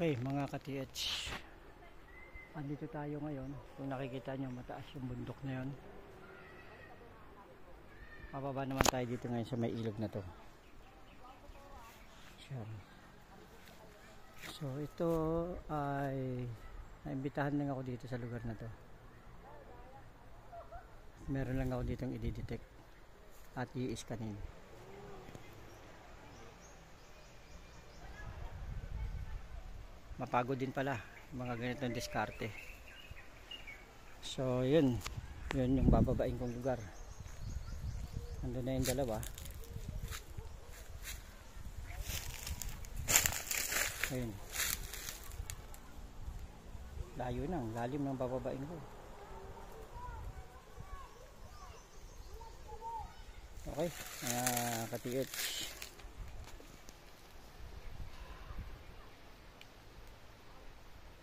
Okay mga ka-TH, andito tayo ngayon. Kung nakikita nyo, mataas yung bundok na yun. Mababa naman tayo dito ngayon sa may ilog na to. So ito ay naimbitahan lang ako dito sa lugar na to. Meron lang ako ditong i-detect at i-scanin. Mapagod din pala mga ganitong diskarte. So yun yung bababain kong lugar. Andun na yung dalawa. Ayun, layo na, lalim ng bababain ko. Okay, ka-TH,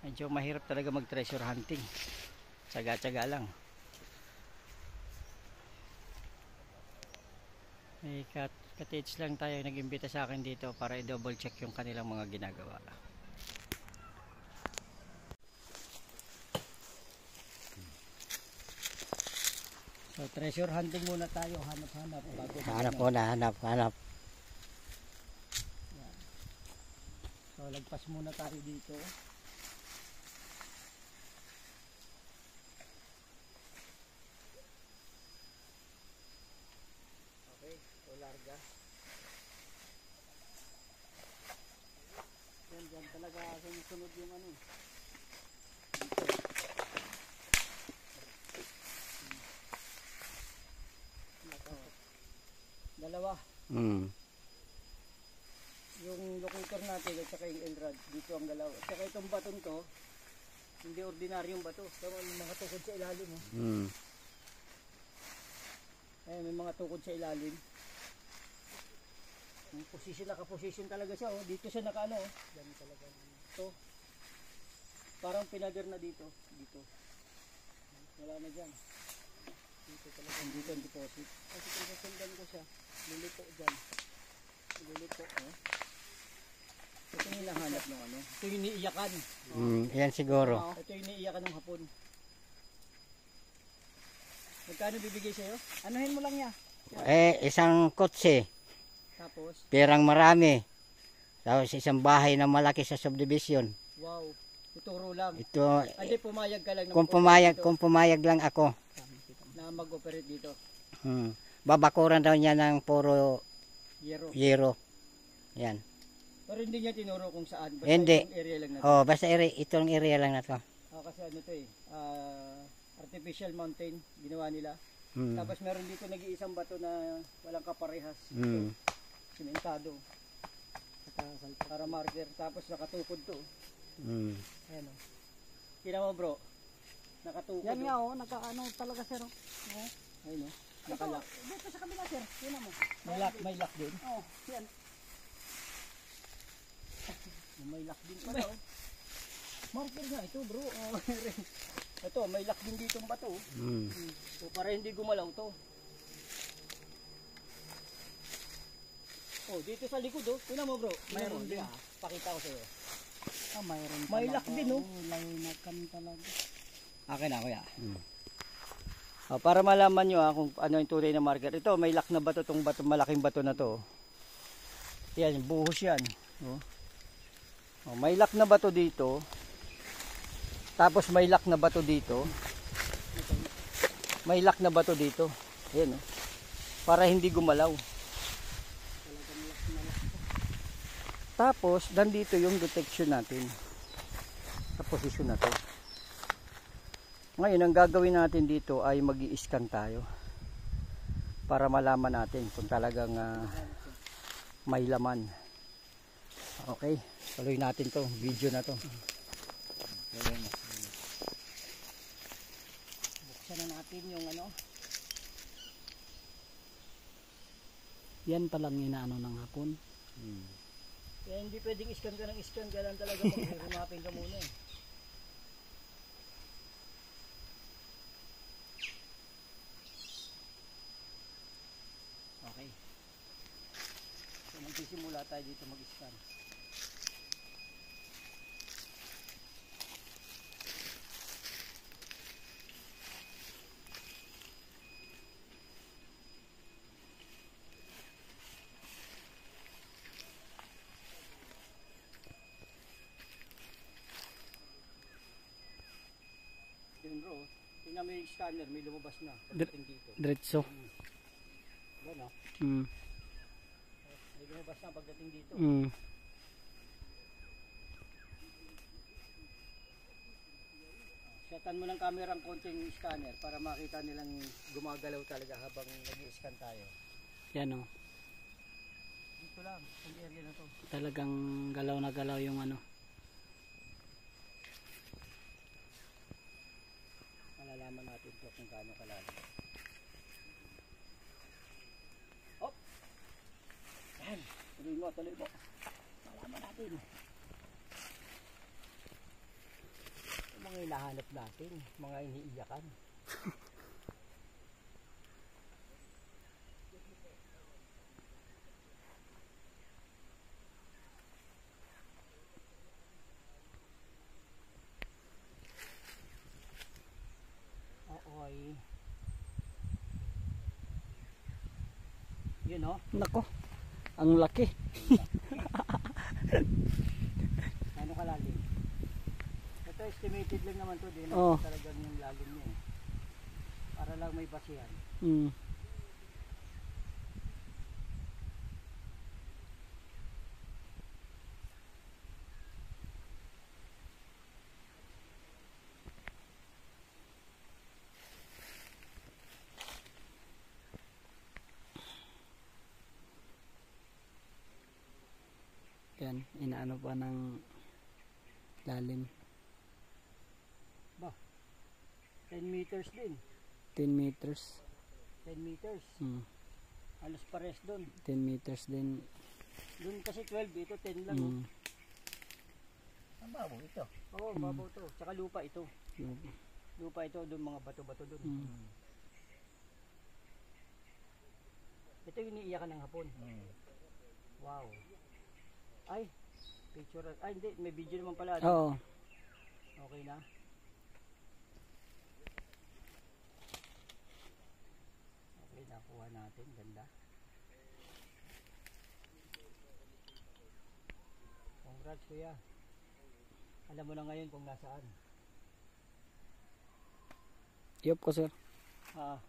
medyo mahirap talaga mag treasure hunting, tsaga-tsaga lang. May ka-TH lang tayo nag-imbita sa akin dito para i-double check yung kanilang mga ginagawa. So treasure hunting muna tayo, hanap-hanap bago hanap muna, hanap. So lagpas muna tayo dito. Okay, so larga. Yan talaga sunod yung ano. Dalawa. Yung locator natin at saka yung enrad, dito ang dalawa. At saka itong baton to, hindi ordinaryong bato. Pero may mga tukod sa ilalim. Ayan, may mga tukod sa ilalim. Position, naka-position talaga siya. Oh. Dito siya naka-ano. Oh. Yan talaga. Ito. Parang pinader na dito. Dito. Wala na dyan. Dito talaga. Dito ang deposit. Kasi kung sasundan ko siya, lilito dyan. Lilito. Oh. Ito yung hinahanap ng ano. Ito yung iniiyakan. Yan siguro. Ito yung iniiyakan ng hapon. Magkano bibigay sa'yo? Anuhin mo lang niya. Isang kotse. Tapos? Perang marami. Tapos isang bahay na malaki sa subdivision. Wow. Ituro lang. Ito. Hindi, pumayag ka lang. Kung pumayag lang ako. Na mag-operate dito. Babakuran daw niya ng puro yero. Yan. Pero hindi niya tinuro kung saan. Basta hindi. Itong area lang na to. Oh, basta itong area lang na to. Kasi ano to artificial mountain ginawa nila. Tapos meron dito nag-iisang bato na walang kaparehas. Simentado. Para marker. Tapos nakatukod to. Ayan o. Kina mo bro. Nakatukod. Yan nga o. Naka-ano talaga sir o. Ayun o. Nakalak. Dito sa kabila sir. Kina mo. May lock din. Oo. Yan. May lock din pala o. Marker nga ito bro. Ito may lock din dito ang bato. So para hindi gumalaw to. Oh, dito sa likod oh. Tingnan mo bro. Mayroon din. Pakita ko sa iyo. Mayroon. May lock din oh. Laynakan talaga. Akin na kuya. Para malaman nyo kung ano yung tunay na marker. Ito may lock na bato tong bato, malaking bato na to. Yan, buhos yan. May lock na bato dito. Tapos may lock na bato dito. May lock na bato dito. Ayan oh. Para hindi gumalaw. Tapos nandito yung detection natin sa posisyon na to. Ngayon ang gagawin natin dito ay mag-i-scan tayo para malaman natin kung talagang may laman. Okay, tuloy natin to video na to. Buksan na natin yung ano. Yan palang inaano ng hapon. Kaya hindi pwedeng iskan ka ng iskan, kailan talaga mag-rumapin ka muna eh. Okay. So magsisimula tayo dito mag-iskan. scanner, may lumabas na pagdating dito. Diretso. Yan o. Mm. May lumabas na pagdating dito. Mm. Setan mo ng camera ang konting scanner para makita nilang gumagalaw talaga habang nag-i-scan tayo. Yan o. Dito lang, ang area na to. Talagang galaw na galaw yung ano. Malalaman natin to kung gaano kalalim. Hop! Yan! Tuloy mo, tuloy mo. Malaman natin. Yung mga hinahanap natin, mga iniiyakan. Oy. Yun o. Nako. Ang laki. Ano kalalim? Ito estimated lang naman to. Di Oo. naman talagang yung lalim niya eh. Para lang may basihan. Mm. Yan, inaano pa ng lalim. 10 meters din. 10 meters. 10 meters. Mm. Halos pares doon. 10 meters din. Doon kasi 12, ito 10 lang. Mm. Ang babaw ito. Oo, babaw to. Tsaka lupa ito. Lupa ito, doon mga bato-bato doon. Mm. Ito yung iniiyakan ng hapon. Wow. Ay, picture. Ay, hindi. May video naman pala. Oo. Okay na. Okay, nakuha natin. Ganda. Congrats, kuya. Alam mo na ngayon kung nasaan. Yup ko sir. Ah,